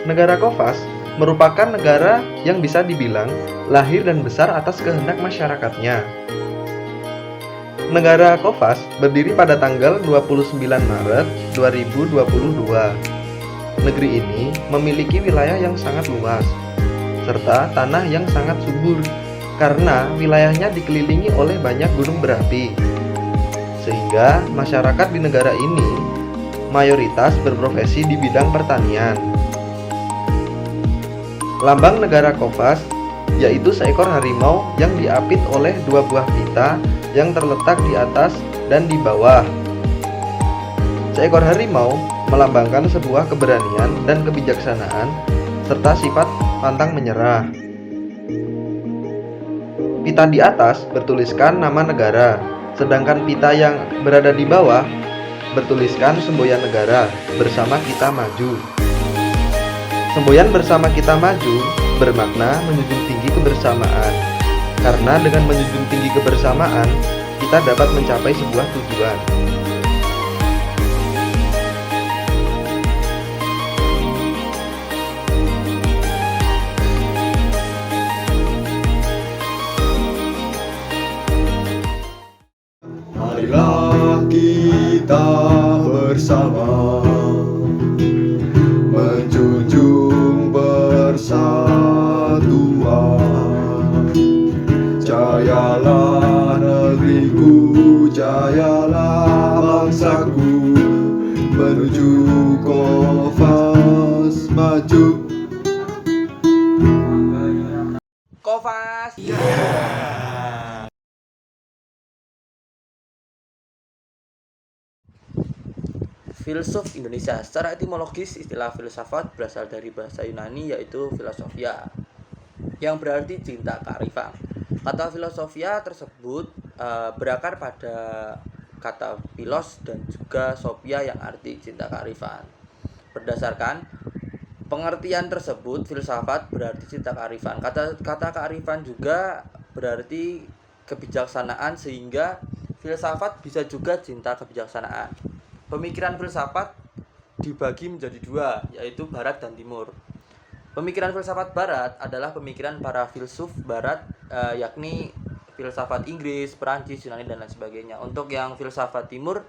Negara Kopas merupakan negara yang bisa dibilang lahir dan besar atas kehendak masyarakatnya. Negara Kopas berdiri pada tanggal 29 Maret 2022. Negeri ini memiliki wilayah yang sangat luas, serta tanah yang sangat subur, karena wilayahnya dikelilingi oleh banyak gunung berapi. Sehingga masyarakat di negara ini mayoritas berprofesi di bidang pertanian. Lambang negara Kopas yaitu seekor harimau yang diapit oleh dua buah pita yang terletak di atas dan di bawah. Seekor harimau melambangkan sebuah keberanian dan kebijaksanaan serta sifat pantang menyerah. Pita di atas bertuliskan nama negara, sedangkan pita yang berada di bawah bertuliskan semboyan negara bersama kita maju. Semboyan bersama kita maju bermakna menjunjung tinggi kebersamaan. Karena dengan menjunjung tinggi kebersamaan, kita dapat mencapai sebuah tujuan. Marilah kita bersama menjunjung persatuan. Jayalah negeriku, jayalah bangsaku, menuju Kopas maju. Kopas. Filsuf Indonesia. Secara etimologis, istilah filsafat berasal dari bahasa Yunani yaitu filosofia, yang berarti cinta kearifan. Kata filosofia tersebut berakar pada kata philos dan juga sophia yang arti cinta kearifan. Berdasarkan pengertian tersebut, filsafat berarti cinta kearifan. Kata kearifan juga berarti kebijaksanaan, sehingga filsafat bisa juga cinta kebijaksanaan. Pemikiran filsafat dibagi menjadi dua, yaitu barat dan timur. Pemikiran filsafat barat adalah pemikiran para filsuf barat, yakni filsafat Inggris, Perancis, Yunani, dan lain sebagainya. Untuk yang filsafat timur,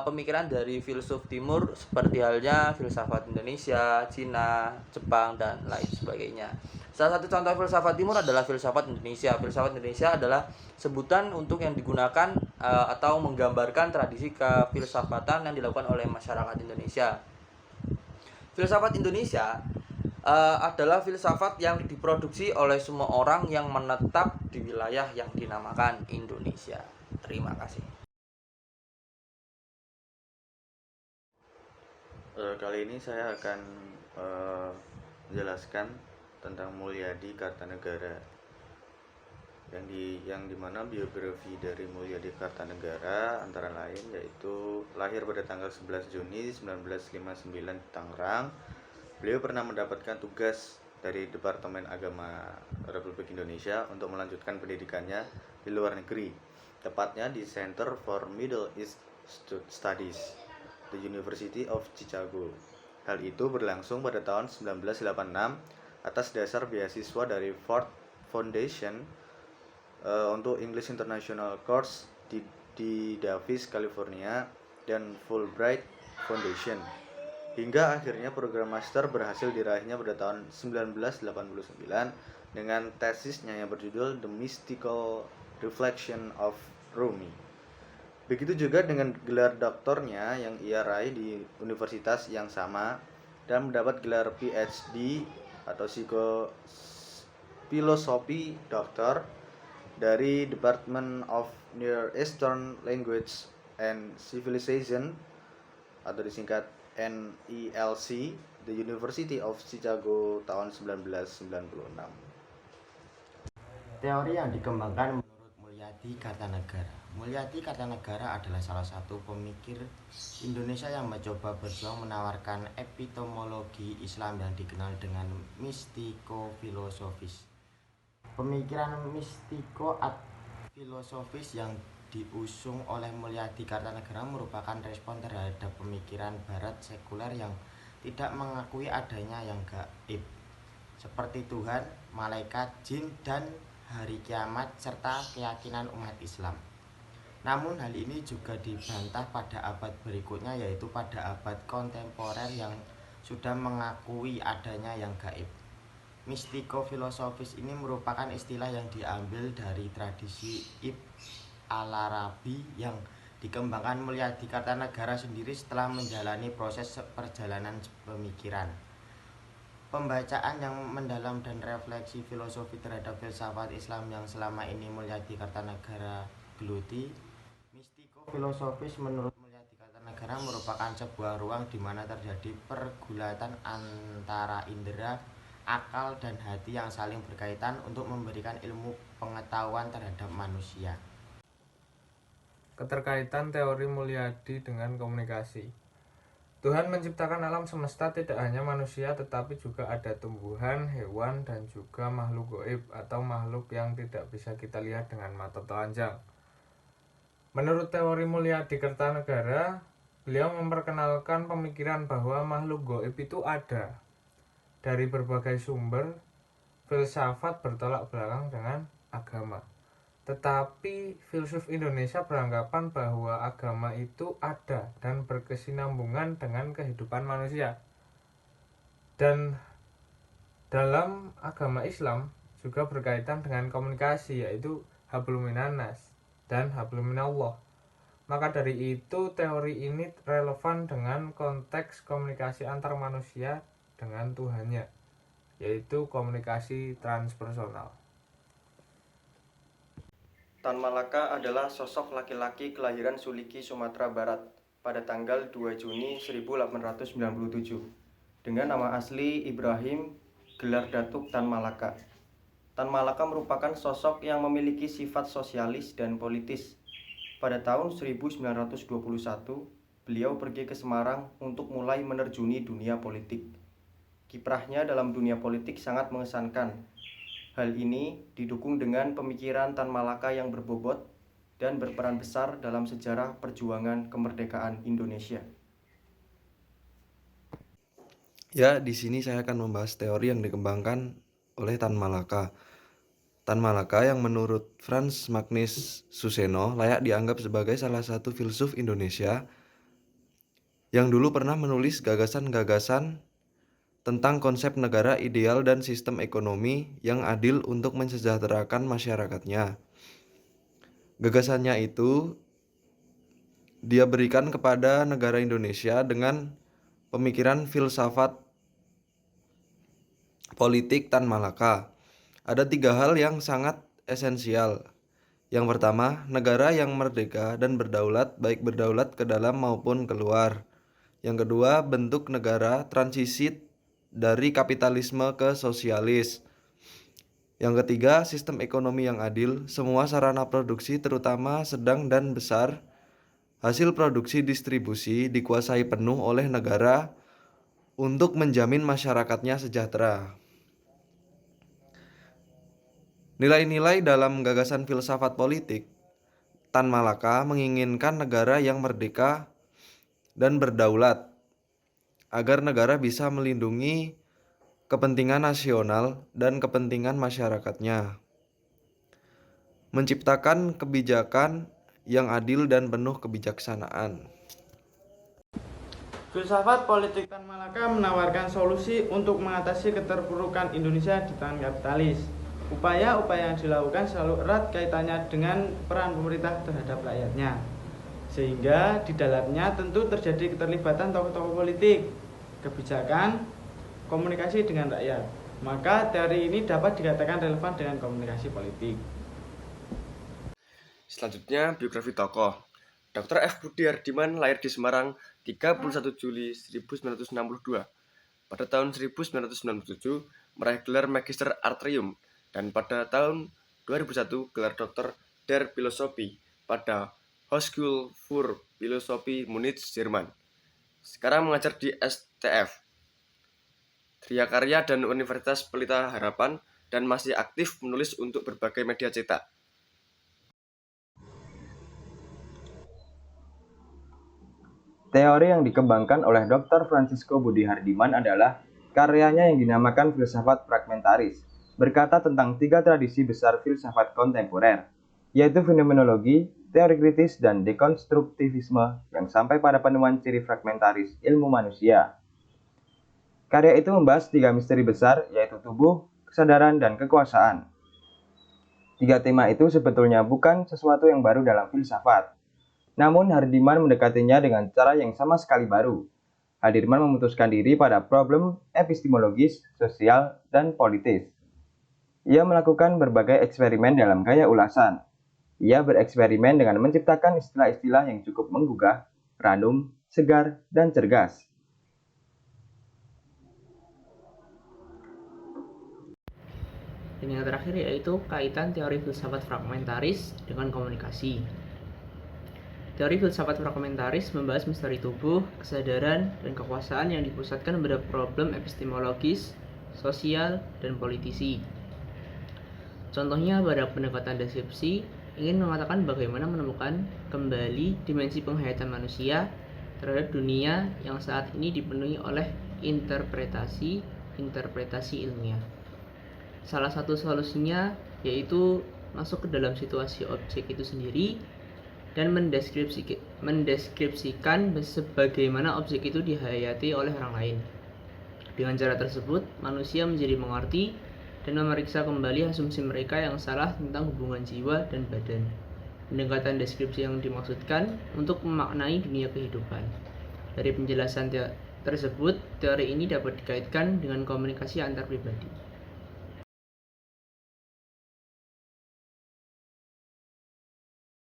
pemikiran dari filsuf timur seperti halnya filsafat Indonesia, Cina, Jepang, dan lain sebagainya. Salah satu contoh filsafat timur adalah filsafat Indonesia. Filsafat Indonesia adalah sebutan untuk yang digunakan atau menggambarkan tradisi kefilsafatan yang dilakukan oleh masyarakat Indonesia. Filsafat Indonesia adalah filsafat yang diproduksi oleh semua orang yang menetap di wilayah yang dinamakan Indonesia. Terima kasih. Kali ini saya akan menjelaskan tentang Mulyadi Kartanegara, yang dimana biografi dari Mulyadi Kartanegara antara lain yaitu lahir pada tanggal 11 Juni 1959 di Tangerang. Beliau pernah mendapatkan tugas dari Departemen Agama Republik Indonesia untuk melanjutkan pendidikannya di luar negeri, tepatnya di Center for Middle East Studies, The University of Chicago. Hal itu berlangsung pada tahun 1986 atas dasar beasiswa dari Ford Foundation untuk English International Course di Davis, California, dan Fulbright Foundation. Hingga akhirnya program master berhasil diraihnya pada tahun 1989 dengan tesisnya yang berjudul The Mystical Reflection of Rumi. Begitu juga dengan gelar doktornya yang ia raih di universitas yang sama dan mendapat gelar PhD atau filosofi doktor dari Department of Near Eastern Language and Civilization atau disingkat NELC, The University of Chicago tahun 1996. Teori yang dikembangkan menurut Mulyadi Kartanegara. Mulyadi Kartanegara adalah salah satu pemikir Indonesia yang mencoba berjuang menawarkan epistemologi Islam yang dikenal dengan mistiko-filosofis. Pemikiran mistiko-filosofis yang diusung oleh Mulyadi Kartanegara merupakan respon terhadap pemikiran barat sekuler yang tidak mengakui adanya yang gaib seperti Tuhan, malaikat, jin, dan hari kiamat serta keyakinan umat Islam. Namun hal ini juga dibantah pada abad berikutnya, yaitu pada abad kontemporer yang sudah mengakui adanya yang gaib. Mistiko-filosofis ini merupakan istilah yang diambil dari tradisi Ibn al-Arabi yang dikembangkan Mulyadi Kartanegara sendiri setelah menjalani proses perjalanan pemikiran. Pembacaan yang mendalam dan refleksi filosofi terhadap filsafat Islam yang selama ini Mulyadi Kartanegara geluti. Mistiko-filosofis menurut Mulyadi Kartanegara merupakan sebuah ruang di mana terjadi pergulatan antara indera, akal, dan hati yang saling berkaitan untuk memberikan ilmu pengetahuan terhadap manusia. Keterkaitan teori Mulyadi dengan komunikasi. Tuhan menciptakan alam semesta tidak hanya manusia tetapi juga ada tumbuhan, hewan, dan juga makhluk gaib atau makhluk yang tidak bisa kita lihat dengan mata telanjang. Menurut teori Mulyadi Kartanegara, beliau memperkenalkan pemikiran bahwa makhluk gaib itu ada. Dari berbagai sumber, filsafat bertolak belakang dengan agama. Tetapi filsuf Indonesia beranggapan bahwa agama itu ada dan berkesinambungan dengan kehidupan manusia. Dan dalam agama Islam juga berkaitan dengan komunikasi, yaitu hablum minannas dan hablum minallah. Maka dari itu teori ini relevan dengan konteks komunikasi antar manusia dengan Tuhannya, yaitu komunikasi transpersonal. Tan Malaka adalah sosok laki-laki kelahiran Suliki, Sumatera Barat pada tanggal 2 Juni 1897 dengan nama asli Ibrahim, gelar datuk Tan Malaka. Tan Malaka merupakan sosok yang memiliki sifat sosialis dan politis. Pada tahun 1921, beliau pergi ke Semarang untuk mulai menerjuni dunia politik. Kiprahnya dalam dunia politik sangat mengesankan. Hal ini didukung dengan pemikiran Tan Malaka yang berbobot dan berperan besar dalam sejarah perjuangan kemerdekaan Indonesia. Ya, di sini saya akan membahas teori yang dikembangkan oleh Tan Malaka. Tan Malaka yang menurut Frans Magnus Suseno layak dianggap sebagai salah satu filsuf Indonesia yang dulu pernah menulis gagasan-gagasan tentang konsep negara ideal dan sistem ekonomi yang adil untuk mensejahterakan masyarakatnya. Gagasannya itu dia berikan kepada negara Indonesia dengan pemikiran filsafat politik Tan Malaka. Ada 3 hal yang sangat esensial. Yang pertama, negara yang merdeka dan berdaulat, baik berdaulat ke dalam maupun keluar. Yang kedua, bentuk negara transisi dari kapitalisme ke sosialis. Yang ketiga, sistem ekonomi yang adil. Semua sarana produksi terutama sedang dan besar, hasil produksi distribusi dikuasai penuh oleh negara untuk menjamin masyarakatnya sejahtera. Nilai-nilai dalam gagasan filsafat politik Tan Malaka menginginkan negara yang merdeka dan berdaulat agar negara bisa melindungi kepentingan nasional dan kepentingan masyarakatnya, menciptakan kebijakan yang adil dan penuh kebijaksanaan. Filsafat politik Tan Malaka menawarkan solusi untuk mengatasi keterpurukan Indonesia di tangan kapitalis. Upaya-upaya yang dilakukan selalu erat kaitannya dengan peran pemerintah terhadap rakyatnya. Sehingga di dalamnya tentu terjadi keterlibatan tokoh-tokoh politik, kebijakan, komunikasi dengan rakyat. Maka teori ini dapat dikatakan relevan dengan komunikasi politik. Selanjutnya, biografi tokoh. Dr. F. Budi Hardiman lahir di Semarang 31 Juli 1962. Pada tahun 1997, meraih gelar Magister Artium dan pada tahun 2001 gelar Doktor der Philosophie pada Hochschule für Philosophie Munich, Jerman. Sekarang mengajar di STF, Triakarya dan Universitas Pelita Harapan dan masih aktif menulis untuk berbagai media cetak. Teori yang dikembangkan oleh Dr. Francisco Budi Hardiman adalah karyanya yang dinamakan filsafat fragmentaris, berkata tentang 3 tradisi besar filsafat kontemporer, yaitu fenomenologi, teori kritis, dan dekonstruktivisme yang sampai pada penemuan ciri fragmentaris ilmu manusia. Karya itu membahas 3 misteri besar, yaitu tubuh, kesadaran, dan kekuasaan. 3 tema itu sebetulnya bukan sesuatu yang baru dalam filsafat. Namun Hardiman mendekatinya dengan cara yang sama sekali baru. Hardiman memutuskan diri pada problem epistemologis, sosial, dan politis. Ia melakukan berbagai eksperimen dalam gaya ulasan. Ia bereksperimen dengan menciptakan istilah-istilah yang cukup menggugah, ranum, segar, dan cergas. Dan yang terakhir yaitu kaitan teori filsafat fragmentaris dengan komunikasi. Teori filsafat fragmentaris membahas misteri tubuh, kesadaran, dan kekuasaan yang dipusatkan pada problem epistemologis, sosial, dan politisi. Contohnya pada pendekatan deskripsi ingin mengatakan bagaimana menemukan kembali dimensi penghayatan manusia terhadap dunia yang saat ini dipenuhi oleh interpretasi ilmiah. Salah satu solusinya yaitu masuk ke dalam situasi objek itu sendiri dan mendeskripsikan sebagaimana objek itu dihayati oleh orang lain. Dengan cara tersebut, manusia menjadi mengerti dan memeriksa kembali asumsi mereka yang salah tentang hubungan jiwa dan badan. Pendekatan deskripsi yang dimaksudkan untuk memaknai dunia kehidupan. Dari penjelasan tersebut, teori ini dapat dikaitkan dengan komunikasi antar pribadi.